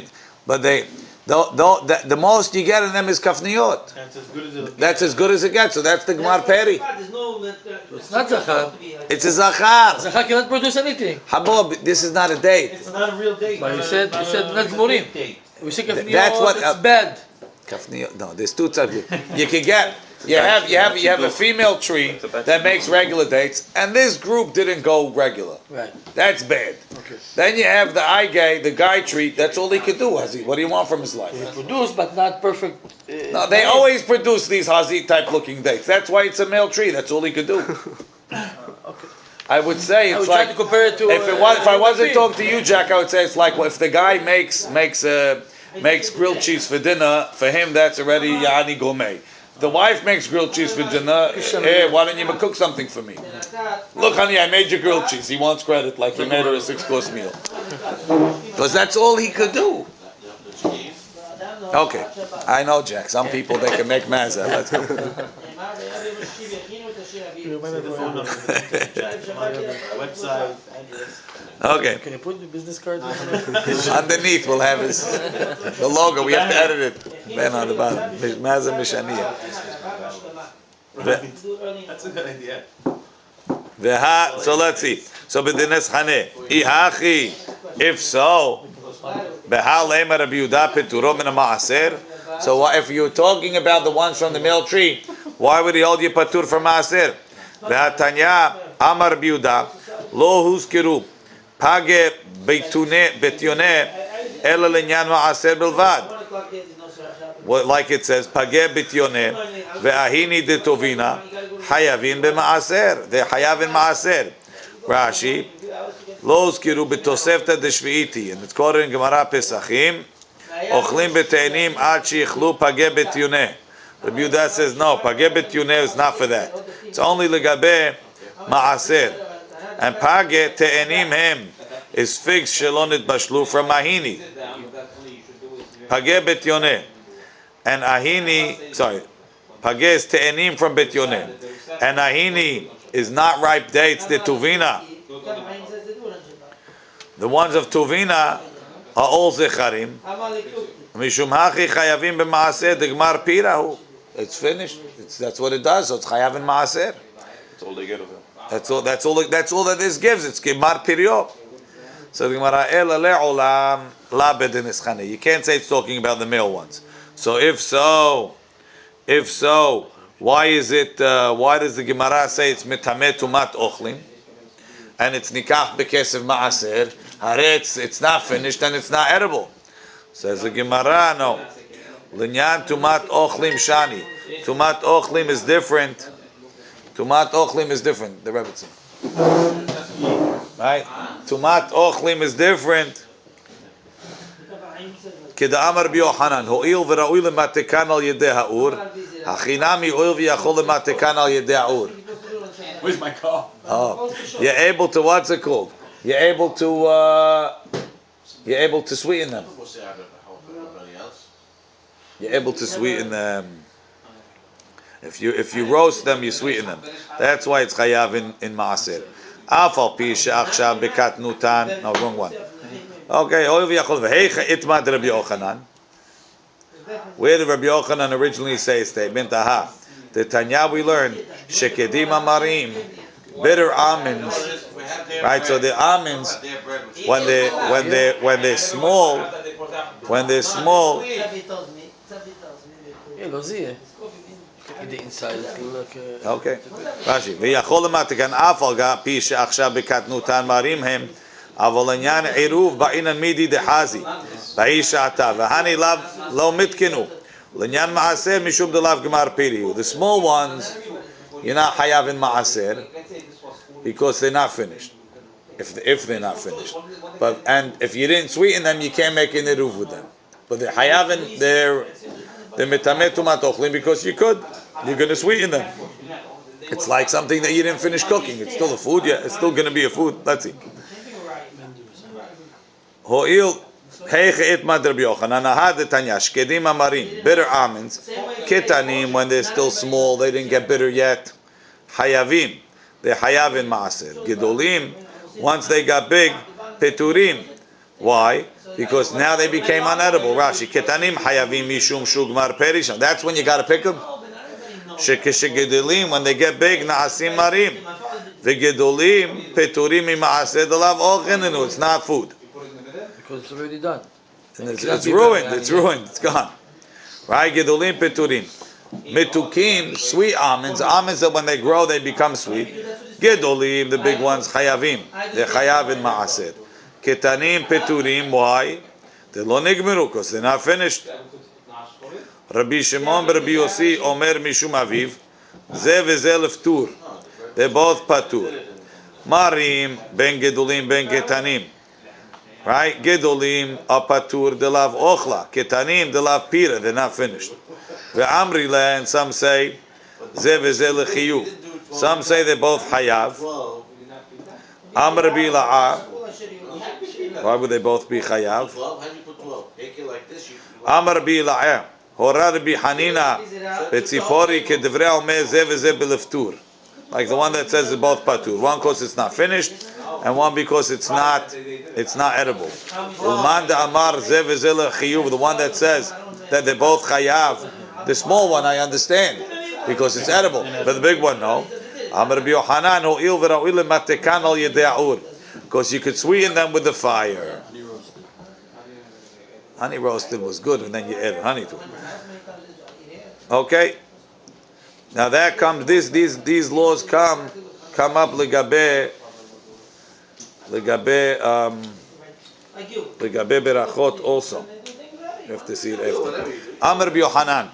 The most you get in them is kafniyot. That's as good as it That's as good as it gets. So that's the Gemar Peri. It's not Zachar. It's a zachar. Zachar cannot produce anything. Habab, this is not a date. It's not a real date. But you said not Gmurim. We say Kafniyot, That's what- it's bad. Kafniyot. No, there's two types. You can get. You have a female tree that makes regular dates, and this group didn't go regular. Right. That's bad. Okay. Then you have the guy tree. That's all he could do. Hazit. What do you want from his life? He produced, but not perfect. No, they always produce these Hazit type looking dates. That's why it's a male tree. That's all he could do. Okay. I would say I it's would try like to compare it to. if I wasn't talking to you, Jack, I would say it's like if the guy makes grilled cheese for dinner. For him, that's already yani gourmet. The wife makes grilled cheese for dinner. Hey, why don't you cook something for me? Look, honey, I made you grilled cheese. He wants credit, like he made her a 6-course meal. Because that's all he could do. Okay, I know, Jack. Some people they can make mazza. Let's go. website, address. Okay. Can you put the business card? Underneath we'll have the logo. We have to edit it. Then on the bottom, mazza mishaniya. That's a good idea. So let's see. So b'dines chaneh ihachi. If so, behal lema Rabbi Yehuda peturo min maaser. So if you're talking about the ones from the male tree, why would he hold you patur from maaser? Ve'atanya amar Rabbi Yehuda lo huzkiru page betyone ela linyan maaser bilvad. Like it says, page betyone ve'ahini de tovina hayavin b'maaser. They hayavin maaser. Rashi lo huzkiru betosefta deshviiti, and it's quoted in Gemara Pesachim. Ochlim beteinim ad shichlu page betyone. Rabbi Yehuda says no, page betyone is not for that. It's only legabe maaser. And page te'enim hem is figs shelonit bashlu from ahini. Page betyone and ahini. Sorry, page is te'enim from betyone, and ahini is not ripe dates. The tuvina, the ones of tuvina are all zecharim. Mishum hachi chayavim b'maaser degmar pirahu. It's finished. That's what it does. So it's chayav in maaser. That's all they get of it. That's all that this gives. It's gemar pirio. So the Gemara ela le'olam la b'dinis chane. You can't say it's talking about the male ones. So if so, why is it? Why does the Gemara say it's mitameh tumat ochlim, and it's nikach b'kesev maaser? It's not finished and it's not edible. Says the Gemara, no. Linyan tumat ochlim shani. Tumat ochlim is different. Tumat ochlim is different. The Rebbe said. Right? Tumat ochlim is different. Keda amar bi Yohanan, ho'il v'ra'ui l'matekan al yedei ha'ur, hachinami ho'il v'yachol l'matekan al yedei ha'ur. Where's my car? Oh, you're able to, what's it called? You're able to sweeten them. You're able to sweeten them. If you roast them, you sweeten them. That's why it's chayav in maaser. Afal pi she'achshav bekat nutan. No, wrong one. Okay. Itmad Rabbi Yochanan. Where did Rabbi Yochanan originally say a statement? Aha. The Tanya we learned shekedim amarim, bitter almonds. Right. So the almonds, when they're small. Yeah, go see it. In the inside, look. Okay. Rashi. V'yachol l'matakan afal ga pi she'achshav bekatnutan marim hem avol inyan eruv ba'inan midi dehazi ba'i sha'ata v'hani lav lo mitkinu l'inyan ma'aser mishum delav gemar piriu. The small ones, you're not hayav in ma'aser because they're not finished. If they're not finished, and if you didn't sweeten them, you can't make an eruv with them. But they're hayavin, they're mitameh tumat ochlim because you're going to sweeten them. It's like something that you didn't finish cooking. It's still a food. Yeah, it's still going to be a food. Let's see. Ho'il heiche itmad Rabbi Yochanan ahad etanya shkedim amarim, bitter almonds, ketanim, when they're still small, they didn't get bitter yet. Hayavim, they're hayavin maaser. Gedolim, once they got big, peturim, Why? Because now they became unedible. Rashi, ketanim hayavim mishum shugmar perishon. That's when you got to pick them. Shekeshegedolim, when they get big, naasim marim. Vegedolim peturim ima'aseh delav ochenenu. It's not food. Because it's already done. And it's ruined. It's ruined. It's gone. Right? Gedolim peturim. Metukim, sweet almonds. Almonds that when they grow, they become sweet. Gedolim, the big ones, chayavim. They're chayav in ma'aseh. Ketanim peturim. Why? They lo nigmeru, because they're not finished. Rabbi Shimon Rabbi Yossi Omer Mishum Aviv Ze v'ze leftur. They're both patur. Marim ben gedolim ben ketanim. Right? Gedolim are patur delav ochla. Ketanim delav pira. They're not finished. Ve'amri le, and some say ze v'ze lechiyuv. Some say they're both hayav. Amr Rabbi La'ah. Why would they both be chayav? Amar Rabbi La'ah, Hora Rabbi Hanina, Betzipori Kedevrei Omer Ze v'Ze Beleftur. Like the one that says they're both patur. One because it's not finished, and one because it's not edible. Ulman de Amar Ze v'Ze Lechiyuv, the one that says that they're both chayav. The small one I understand because it's edible, but the big one no. Amar Rabbi Yochanan Ho'il v'Ra'il Matekan al Yedei Ur. Because you could sweeten them with the fire. Honey roasted was good, and then you add honey to it. Okay. Now that comes. These laws come up legabe berachot also. You have to see it after. Amar Yohanan.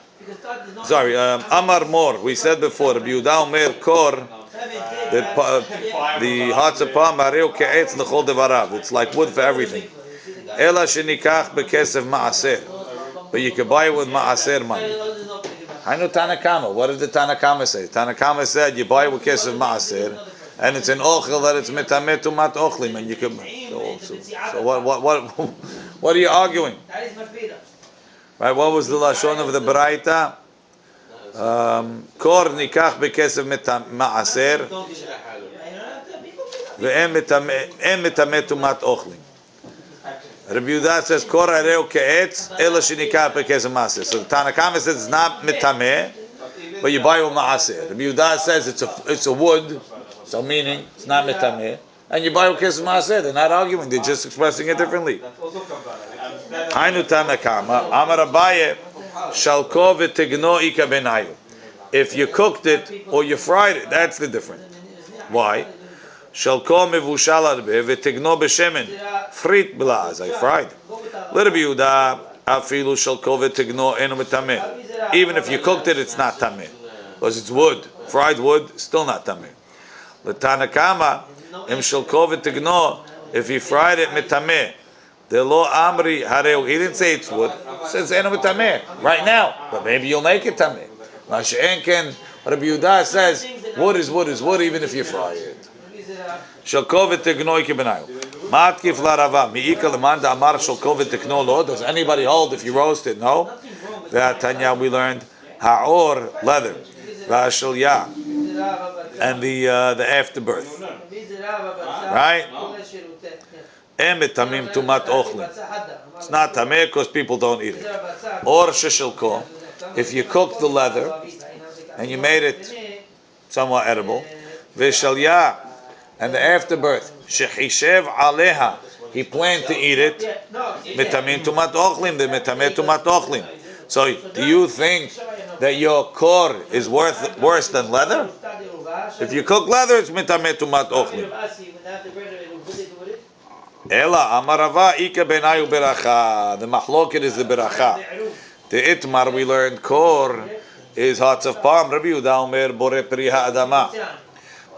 Sorry, Amar Mor. We said before, Rabbi Yehuda Omer Kor. The hearts of palm areu ke'etz l'chol devarav. It's like wood for everything. Ela shenikach bekesef ma'aser. But you can buy it with ma'aser money. Hainu Tanakama. What did the Tanakama say? Tanakama said you buy it with kesef ma'aser, and it's an ochel that it's metameh tumat ochlim, and you can. So what are you arguing? Right? What was the lashon of the Baraita? Kor nikach bekesef ma'aser ve'en metameh tumat ochlim. Rabbi Yehuda says kor areu ke'etz ela shenikach bekesef ma'aser. So the Tanakama says it's not metameh, but you buy it with ma'aser. Rabbi Yehuda says it's a wood, so meaning it's not metameh, and you buy it with kesef ma'aser. They're not arguing; they're just expressing it differently. Hainu Tanakama Amar Abaye shalko v'tegno ika benayu. If you cooked it or you fried it, that's the difference. Why? Shalko mevushal arbe v'tegno b'shemen frit blaz. I fried. Rabbi Yehuda afilu shalko v'tegno enu metameh. Even if you cooked it, it's not tameh because it's wood. Fried wood, still not tameh. L'tanakama im shalko v'tegno. If you fried it metameh. The law amri hareu. He didn't say it's wood. He says enu metameh right now, but maybe you'll make it tameh. Masha'enken, Rabbi Yehuda says wood is wood is wood even if you fry it. Shalko v'tegno iki benayu. Matkif la Rava miika leman amar shalko v'tegno lo. Does anybody hold if you roast it? No. Tanya we learned ha'or leather, v'ashel ya, and the afterbirth. Right. It's not tameh because people don't eat it. Or sheshilko, if you cook the leather and you made it somewhat edible, v'shalya, and the afterbirth, shehishev aleha, he planned to eat it, metamim tumat ochlim, the metameh tumat ochlim. So, do you think that your kor is worse than leather? If you cook leather, it's metameh tumat ochlim. Ela amarava ika benayu beracha. The mahloket is the beracha. The itmar we learned kor is hearts of palm. Rabbi Yehuda omer bore pri ha'adama.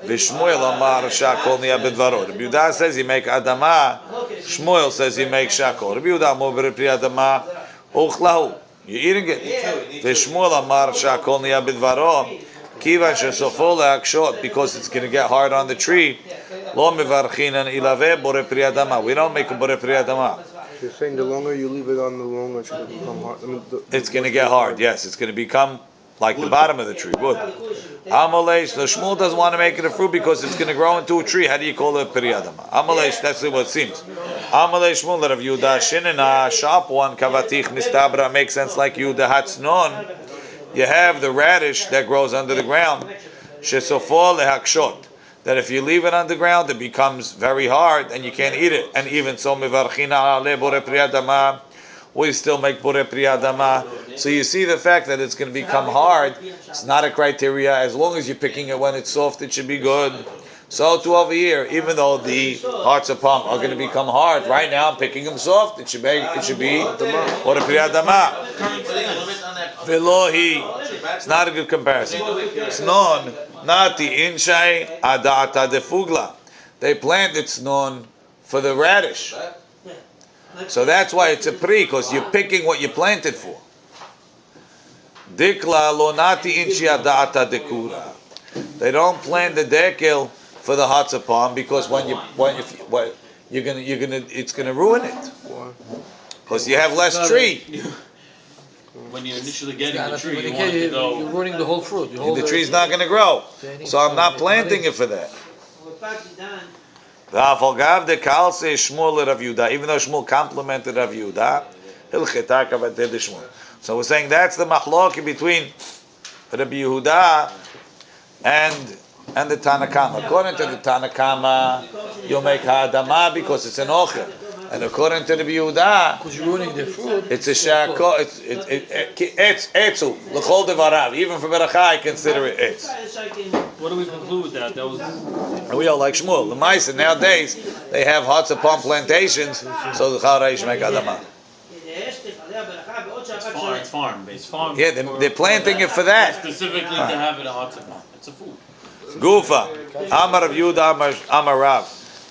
V'Shmuel amar shakol niya bedvaro. Rabbi Yehuda says he make adama. Shmuel says he make shakol. Rabbi Yehuda omer bore pri ha'adama. Uchlahu. You're eating it. V'Shmuel amar shakol niya bedvaro. Kivan shesofo le'akshot, because it's going to get hard on the tree. Lo mevarchinan ilave bore pri adama. We don't make a bore pri adama. You're saying the longer you leave it on, the longer it's going to become hard. I mean, it's going to get hard. Yes, it's going to become like the bottom of the tree, wood. Amalesh, the Shmuel doesn't want to make it a fruit because it's going to grow into a tree. How do you call it Piriyadama? Amalesh, that's what it seems. Amalesh Shmuel, Rav Yehuda, Shinina, sharp one, Kavatich, Mistabra, makes sense like Yehuda Hatznon. You have the radish that grows under the ground. Shesofo lehakshot. That if you leave it underground, it becomes very hard and you can't eat it. And even so, mivarchina ale bore priyadama, we still make bore priyadama. So you see the fact that it's going to become hard. It's not a criteria. As long as you're picking it when it's soft, it should be good. So to over here, even though the hearts of palm are going to become hard, right now I'm picking them soft. It should be bore priyadama. Velohi. It's not a good comparison. It's known. Nati inshai adata de fugla. They planted snon for the radish. So that's why it's a pri, because you're picking what you planted for. Dikla lo nati inshi adata de kura. They don't plant the dekel for the hot palm because it's gonna ruin it. Because you have less tree. When you're initially getting the tree, you want it to go. You're ruining the whole fruit. The tree's not going to grow. So I'm not planting it for that. Even though Shmuel complimented Rav Yehuda, so we're saying that's the mahloki between Rabbi Yehuda and the Tanakama. According to the Tanakama, you'll make ha'adama because it's an ochel. And according to the Yehuda, because you're ruining the fruit, it's a shako. It's etzu l'chol devarav. Even for beracha, I consider it etz. What do we conclude with that? That was. And we all like Shmuel. The Maisa nowadays they have huts upon plantations, so the chareish make adama. It's farm based. Farm. Yeah, they're planting it for that. Specifically to have it a hot farm. It's a food. Gufa, Amar of Yehuda, Amar Rav.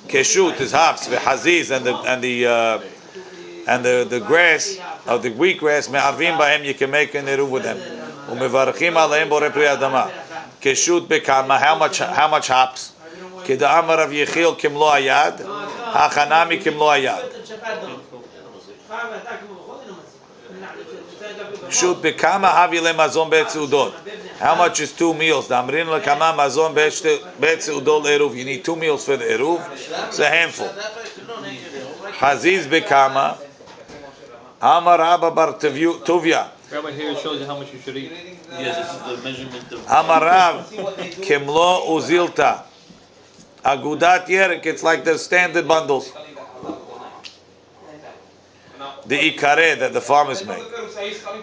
Keshut is hops, v'haziz, and the grass of the wheat grass. Me'arvim b'hem, you can make an eruv with them. U'mevarchim aleim borei pri adama. Keshut bekama, how much hops? Keda Amar of Yechil kimlo ayad, hachanami kimlo ayad. Keshut bekama havi lemazon be'tzudot. How much is 2 meals? Damrin lekama mazon be'tzudot eruv. You need 2 meals for the eruv. It's a handful. Haziz bekama. Amar Abba bar Tuvia. Rabbi here shows you how much you should eat. Yes, this is the measurement of. Amar Rav kimlo uzilta. Agudat yerek. It's like the standard bundles. The ikare that the farmers make.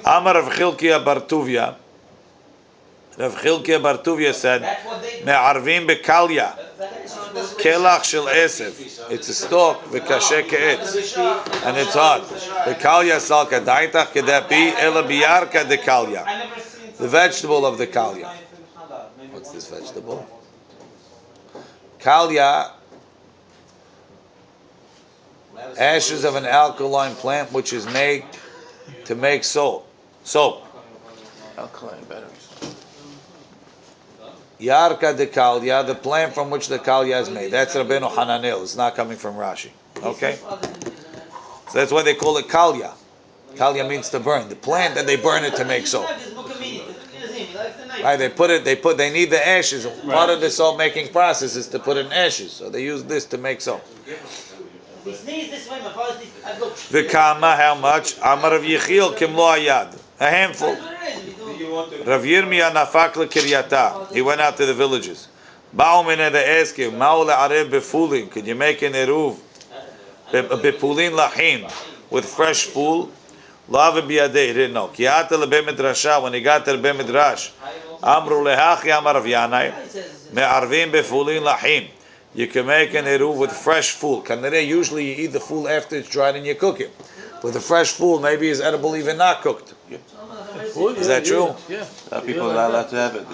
Amar Rav Chilkiya bar Tuvia. Rav Chilkiya bar Tuvia said, "Me'arvim bekalya, kelach shel esef. It's a stalk, v'kashe ke'etz, and it's hard. Bekalya salka daitach kedapi ela biyarka de kalya. The vegetable of the kalya. What's this vegetable? Kalya, ashes of an alkaline plant which is made to make soap. Alkaline batteries. Yarka de kalya, the plant from which the kalya is made. That's Rabbeinu Hananel. It's not coming from Rashi. Okay? So that's why they call it kalya. Kalya means to burn. The plant, and they burn it to make soap. Right? They need the ashes. Part of the soap making process is to put in ashes. So they use this to make soap. V'kama, how much? Amar Rav Yechiel kimlo ayad. A handful. Rav Yirmiyah nafak lekiryata. He went out to the villages. Ba'umina, they ask him, Ma'u le'arev befulin. Could you make an eruv? Befulin lahim. With fresh fool. Lava biyadeh. He didn't know. Kiyata lebe midrasha. When he got to lebe midrash. Amru lehachi amar Rav Yanai. Me'arvim befulin lahim. You can make an eruv with fresh fool. Kanareh, usually you eat the fool after it's dried and you cook it. With the fresh fool, maybe it's edible even not cooked. Is that true? Yeah. People are not allowed to have it.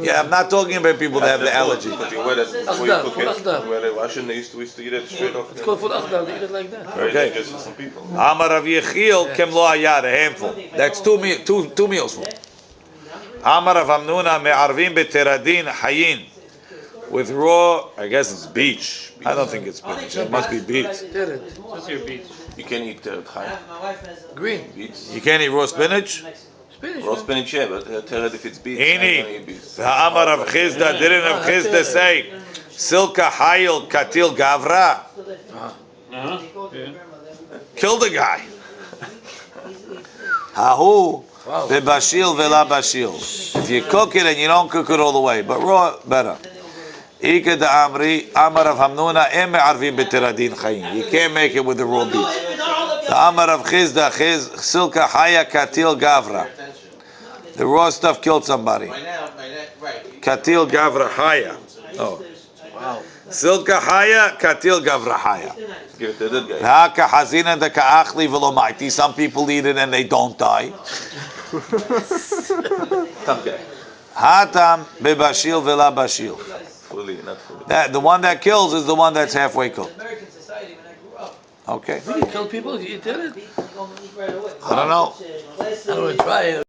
Yeah, I'm not talking about people that have the allergy. But you wear it before you cook it. Where they wash it, we used to eat it straight off. It's called food akhdar. They eat it like that. Very dangerous for some people. Amar Rav Yechiel kemlo ayad, a handful. That's two meals full. Amar Rav Amnuna me'arvim beteradin hayin. With raw, I guess it's beach. I don't think it's beach. It must be beach. What's your beach? You can't eat chai. Green. Beets. You can't eat raw spinach? Spinach. Raw spinach, yeah, but tell it if it's beef. Ini, the Amar of Chizda, didn't Rav Chizda say, Silka Hayil Katil Gavra? Kill the guy. Hahu, Bebashil Vela Bashil. If you cook it and you don't cook it all the way, but raw, better. Ika da Amri, Amar of Hamnuna, Eme Arvim Betiradin Chayim. You can't make it with the raw beef. The Amar of Chizda, Silka Haya Katil Gavra. The raw stuff killed somebody. Katil Gavra Haya. Oh. Wow. Silka Haya, Katil Gavra Haya. Give it to that guy. Hazina de Kaachli Velomaiti. Some people eat it and they don't die. Tough guy. Hatam Bebashil Vela Bashil. Fully, not fully. That the one that kills is the one that's halfway cooked. Okay. You kill people? You did it? I don't know. I don't want to try it.